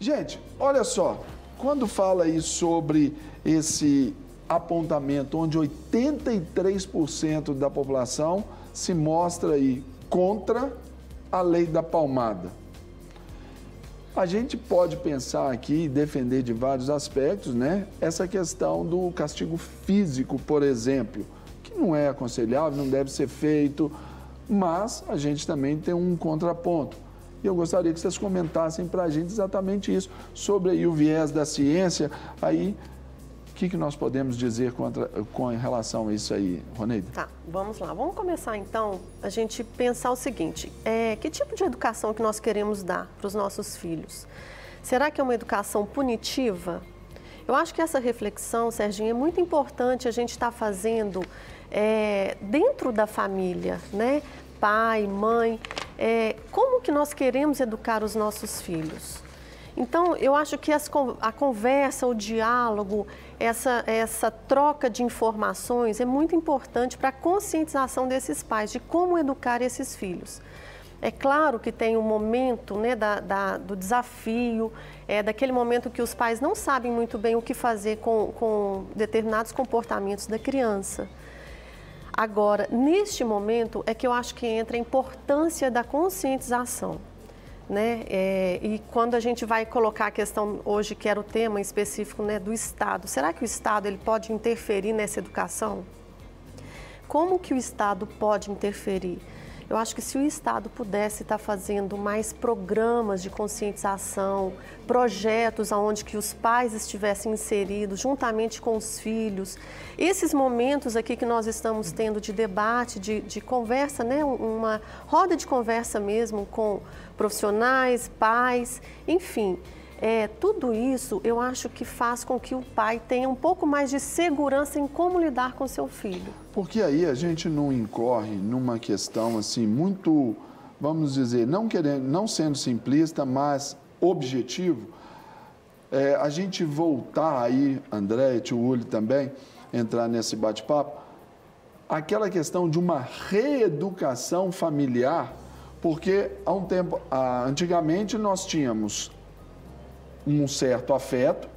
Gente, olha só, quando fala aí sobre esse apontamento onde 83% da população se mostra aí contra a lei da palmada. A gente pode pensar aqui e defender de vários aspectos, né? Essa questão do castigo físico, por exemplo, que não é aconselhável, não deve ser feito, mas a gente também tem um contraponto. E eu gostaria que vocês comentassem para a gente exatamente isso, sobre aí o viés da ciência, aí o que nós podemos dizer com relação a isso aí, Roneida? Tá, vamos lá. Vamos começar então a gente pensar o seguinte, que tipo de educação que nós queremos dar para os nossos filhos? Será que é uma educação punitiva? Eu acho que essa reflexão, Serginho, é muito importante a gente estar fazendo dentro da família, né? Pai, mãe, como que nós queremos educar os nossos filhos? Então, eu acho que a conversa, o diálogo, essa troca de informações é muito importante para a conscientização desses pais, de como educar esses filhos. É claro que tem um momento, né, do desafio, daquele momento que os pais não sabem muito bem o que fazer com determinados comportamentos da criança. Agora, neste momento é que eu acho que entra a importância da conscientização. Né? E quando a gente vai colocar a questão hoje, que era o tema específico, né, do Estado, será que o Estado ele pode interferir nessa educação? Como que o Estado pode interferir? Eu acho que se o Estado pudesse estar fazendo mais programas de conscientização, projetos onde que os pais estivessem inseridos juntamente com os filhos, esses momentos aqui que nós estamos tendo de debate, de conversa, né? Uma roda de conversa mesmo com profissionais, pais, enfim, tudo isso eu acho que faz com que o pai tenha um pouco mais de segurança em como lidar com seu filho. Porque aí a gente não incorre numa questão assim muito, vamos dizer, não sendo simplista, mas objetivo, a gente voltar aí, André, tio Uli também, entrar nesse bate-papo, aquela questão de uma reeducação familiar, porque há um tempo, antigamente nós tínhamos um certo afeto,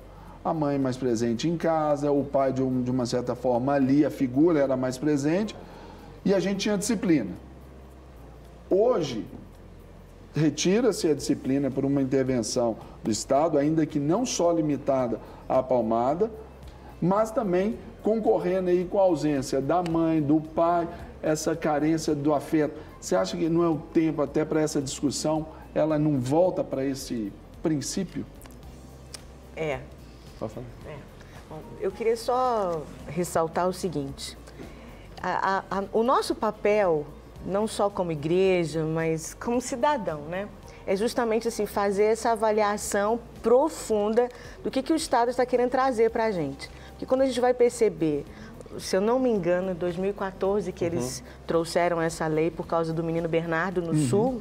a mãe mais presente em casa, o pai de uma certa forma ali, a figura era mais presente, e a gente tinha disciplina. Hoje, retira-se a disciplina por uma intervenção do Estado, ainda que não só limitada à palmada, mas também concorrendo aí com a ausência da mãe, do pai, essa carência do afeto. Você acha que não é o tempo até para essa discussão, ela não volta para esse princípio? Bom, eu queria só ressaltar o seguinte, o nosso papel, não só como igreja, mas como cidadão, né? É justamente assim, fazer essa avaliação profunda do que o Estado está querendo trazer para a gente. Porque quando a gente vai perceber, se eu não me engano, em 2014 que eles trouxeram essa lei por causa do menino Bernardo no Sul,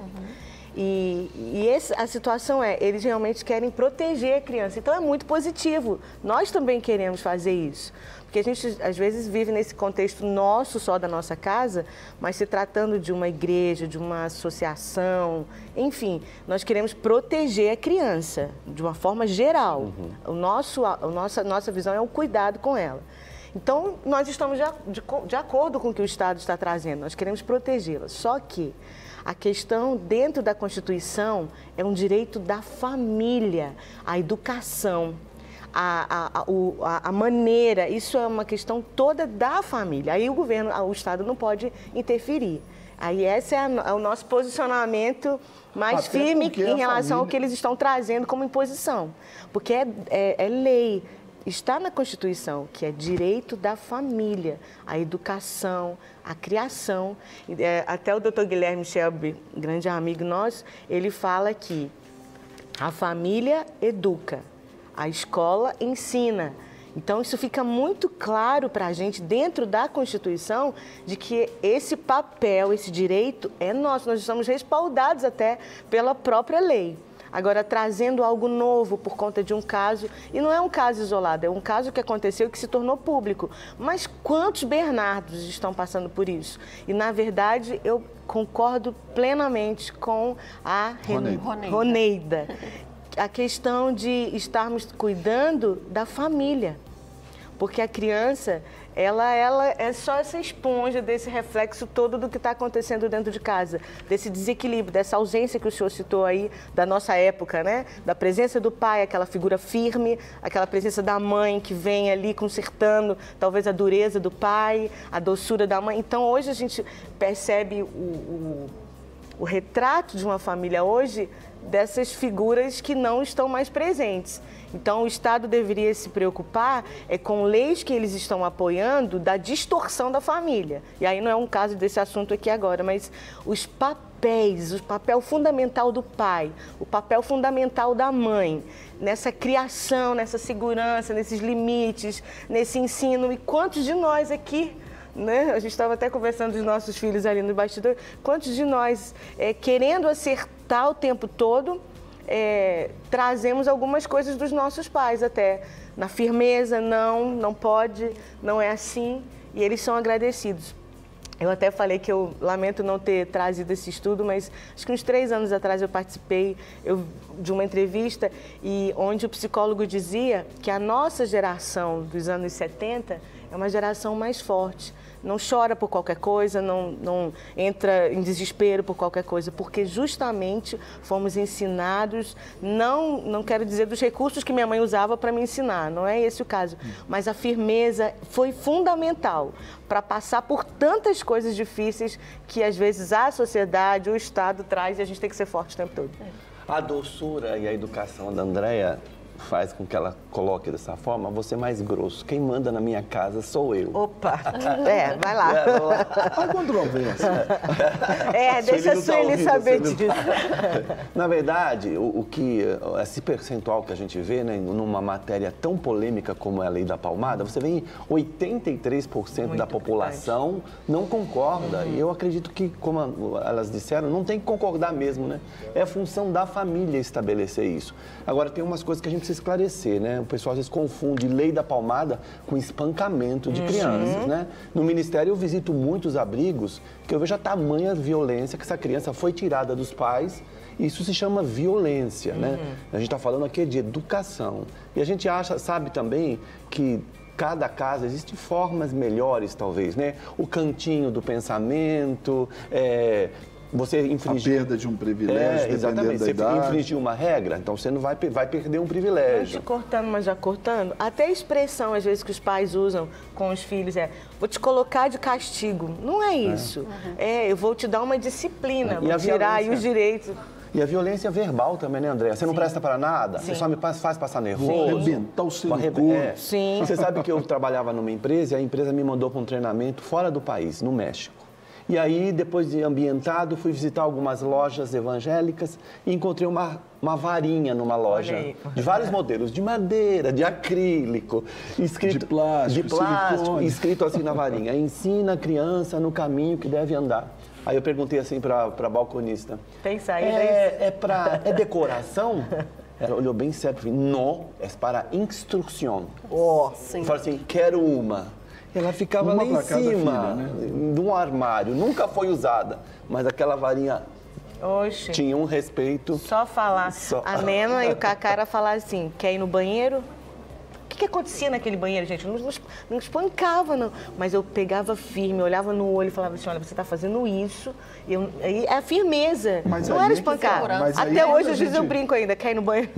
a situação eles realmente querem proteger a criança. Então é muito positivo. Nós também queremos fazer isso. Porque a gente, às vezes, vive nesse contexto nosso, só da nossa casa, mas se tratando de uma igreja, de uma associação, enfim, nós queremos proteger a criança de uma forma geral. Nossa visão é o cuidado com ela. Então, nós estamos de acordo com o que o Estado está trazendo, nós queremos protegê-la. Só que a questão dentro da Constituição é um direito da família, a educação, a maneira, isso é uma questão toda da família. Aí o Estado não pode interferir. Aí esse é o nosso posicionamento mais firme em relação ao que eles estão trazendo como imposição. Porque é lei. Está na Constituição, que é direito da família, a educação, a criação. Até o Dr. Guilherme Shelby, grande amigo nosso, ele fala que a família educa, a escola ensina. Então, isso fica muito claro para a gente, dentro da Constituição, de que esse papel, esse direito é nosso. Nós estamos respaldados até pela própria lei. Agora, trazendo algo novo por conta de um caso, e não é um caso isolado, é um caso que aconteceu que se tornou público. Mas quantos Bernardos estão passando por isso? E, na verdade, eu concordo plenamente com a Roneida. a questão de estarmos cuidando da família. Porque a criança, ela é só essa esponja desse reflexo todo do que está acontecendo dentro de casa, desse desequilíbrio, dessa ausência que o senhor citou aí, da nossa época, né? Da presença do pai, aquela figura firme, aquela presença da mãe que vem ali consertando talvez a dureza do pai, a doçura da mãe. Então, hoje a gente percebe o retrato de uma família hoje dessas figuras que não estão mais presentes. Então, o Estado deveria se preocupar com leis que eles estão apoiando da distorção da família. E aí não é um caso desse assunto aqui agora, mas os papéis, o papel fundamental do pai, o papel fundamental da mãe, nessa criação, nessa segurança, nesses limites, nesse ensino. E quantos de nós aqui, né? A gente estava até conversando dos nossos filhos ali no bastidor, quantos de nós, querendo acertar o tempo todo, trazemos algumas coisas dos nossos pais até, na firmeza, não pode, não é assim, e eles são agradecidos. Eu até falei que eu lamento não ter trazido esse estudo, mas acho que uns 3 anos atrás eu participei de uma entrevista onde o psicólogo dizia que a nossa geração dos anos 70 é uma geração mais forte. Não chora por qualquer coisa, não entra em desespero por qualquer coisa, porque justamente fomos ensinados, não quero dizer dos recursos que minha mãe usava para me ensinar, não é esse o caso, mas a firmeza foi fundamental para passar por tantas coisas difíceis que às vezes a sociedade, o Estado traz e a gente tem que ser forte o tempo todo. A doçura e a educação da Andréia faz com que ela coloque dessa forma, você mais grosso. Quem manda na minha casa sou eu. Opa! Vai lá. Olha controvérsia. Deixa a Sueli saber disso. Na verdade, esse percentual que a gente vê, né, numa matéria tão polêmica como é a Lei da Palmada, você vê 83% da população não concorda. E eu acredito que, como elas disseram, não tem que concordar mesmo, né? É função da família estabelecer isso. Agora, tem umas coisas que a gente precisa esclarecer, né? O pessoal às vezes confunde Lei da Palmada com espancamento de crianças, né? No Ministério eu visito muitos abrigos que eu vejo a tamanha violência que essa criança foi tirada dos pais. Isso se chama violência, né? A gente está falando aqui de educação. E a gente sabe também que cada casa existem formas melhores, talvez, né? O cantinho do pensamento, você infringir... A perda de um privilégio, exatamente. Você infringir uma regra, então você não vai perder um privilégio. Te cortando, mas já cortando. Até a expressão, às vezes, que os pais usam com os filhos vou te colocar de castigo. Não é isso. Eu vou te dar uma disciplina, vou tirar aí os direitos. E a violência verbal também, né, André? Você não presta para nada, você só me faz passar nervoso. Arrebentar o seu corpo. Sim. Você sabe que eu trabalhava numa empresa e a empresa me mandou para um treinamento fora do país, no México. E aí, depois de ambientado, fui visitar algumas lojas evangélicas e encontrei uma varinha numa loja de vários modelos, de madeira, de acrílico, de plástico, escrito assim na varinha: ensina a criança no caminho que deve andar. Aí eu perguntei assim para a balconista: tem saída? É decoração? Ela olhou bem sério e falou: não, é para instrução. Sim. Eu falei assim: quero uma. Ela ficava lá em cima, de um armário, nunca foi usada, mas aquela varinha tinha um respeito. Só falar. A Nena e o Cacá falar assim: quer ir no banheiro? O que acontecia naquele banheiro, gente? Não espancava, não. Mas eu pegava firme, olhava no olho e falava assim: olha, você está fazendo isso. Aí é a firmeza. Mas não era espancar. Até hoje, às vezes, eu brinco ainda, quer ir no banheiro.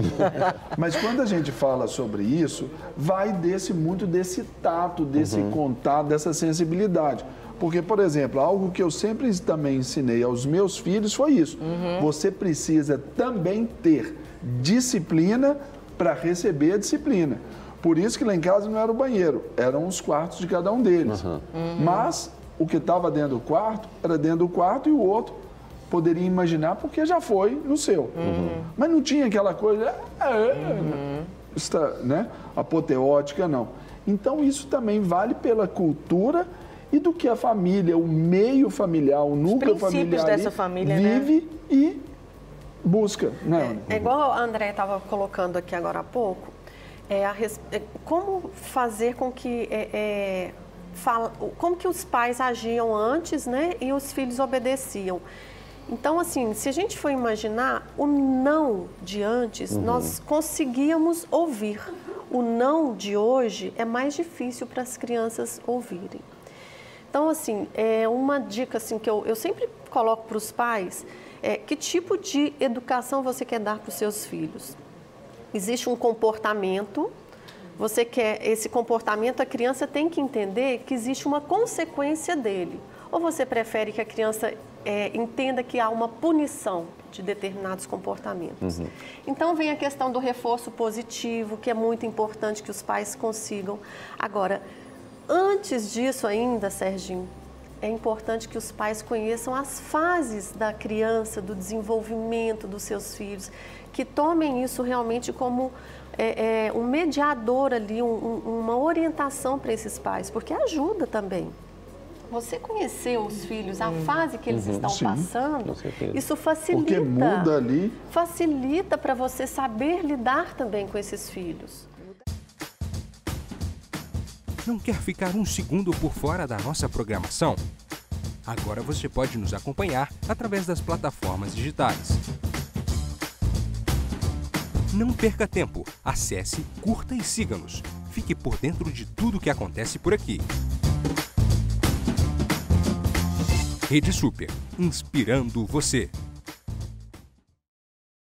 Mas quando a gente fala sobre isso, vai muito desse tato, desse contato, dessa sensibilidade. Porque, por exemplo, algo que eu sempre também ensinei aos meus filhos foi isso. Você precisa também ter disciplina para receber a disciplina. Por isso que lá em casa não era o banheiro, eram os quartos de cada um deles. Mas o que estava dentro do quarto, era dentro do quarto e o outro poderia imaginar porque já foi no seu. Mas não tinha aquela coisa, né? Apoteótica, não. Então isso também vale pela cultura e do que a família, o meio familiar, o núcleo familiar dessa família, vive, né? E busca. Né? É igual a André estava colocando aqui agora há pouco, como fazer com que como que os pais agiam antes, né, e os filhos obedeciam. Então, assim, se a gente for imaginar, o não de antes, nós conseguíamos ouvir. O não de hoje é mais difícil para as crianças ouvirem. Então, assim, uma dica assim, que eu sempre coloco para os pais que tipo de educação você quer dar para os seus filhos. Existe um comportamento, você quer esse comportamento, a criança tem que entender que existe uma consequência dele. Ou você prefere que a criança entenda que há uma punição de determinados comportamentos. Então, vem a questão do reforço positivo, que é muito importante que os pais consigam. Agora, antes disso ainda, Serginho, é importante que os pais conheçam as fases da criança, do desenvolvimento dos seus filhos, que tomem isso realmente como um mediador ali, uma orientação para esses pais, porque ajuda também. Você conhecer os filhos, a fase que eles estão passando, isso facilita. Porque muda ali. Facilita para você saber lidar também com esses filhos. Não quer ficar um segundo por fora da nossa programação? Agora você pode nos acompanhar através das plataformas digitais. Não perca tempo, acesse, curta e siga-nos. Fique por dentro de tudo o que acontece por aqui. Rede Super, inspirando você.